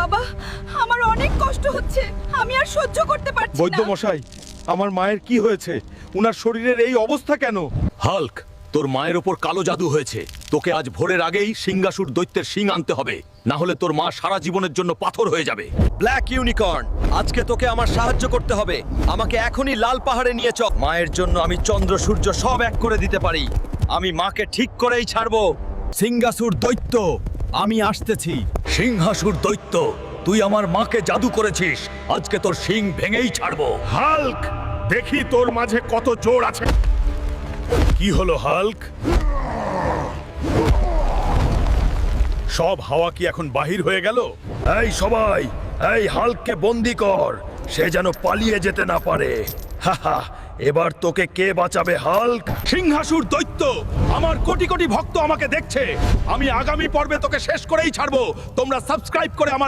বাবা, আমার অনেক কষ্ট হচ্ছে, আমি আর সহ্য করতে পারছি না। বৈদ্য মশাই, আমার মায়ের কি হয়েছে? উনার শরীরের এই অবস্থা কেন? হাল্ক, তোর মায়ের ওপর কালো জাদু হয়েছে। তোকে আজ ভোরের আগেই সিংহাসুর দৈত্যের শিং আনতে হবে, না হলে তোর মা সারা জীবনের জন্য পাথর হয়ে যাবে। ব্ল্যাক ইউনিকর্ন, আজকে তোকে আমার সাহায্য করতে হবে। আমাকে এখনই লাল পাহাড়ে নিয়ে চল। মায়ের জন্য আমি চন্দ্র সূর্য সব এক করে দিতে পারি। আমি মাকে ঠিক করেই ছাড়বো। সিংহাসুর দৈত্য, আমি আসতেছি। সিংহাসুর দৈত্য, তুই আমার মাকে জাদু করেছিস, আজকে তোর শিং ভেঙেই ছাড়বো। হাল্ক, দেখি তোর মাঝে কত জোর আছে। কি হলো হাল্ক? সব হাওয়া কি এখন বাহির হয়ে গেল? এই সবাই, এই হাল্ককে বন্দি কর, সে যেন পালিয়ে যেতে না পারে। হাহা, এবার তোকে কে বাঁচাবে হাল্ক? সিংহাসুর দৈত্য, আমার কোটি কোটি ভক্ত আমাকে দেখছে। আমি আগামী পর্বে তোকে শেষ করেই ছাড়বো। তোমরা সাবস্ক্রাইব করে আমার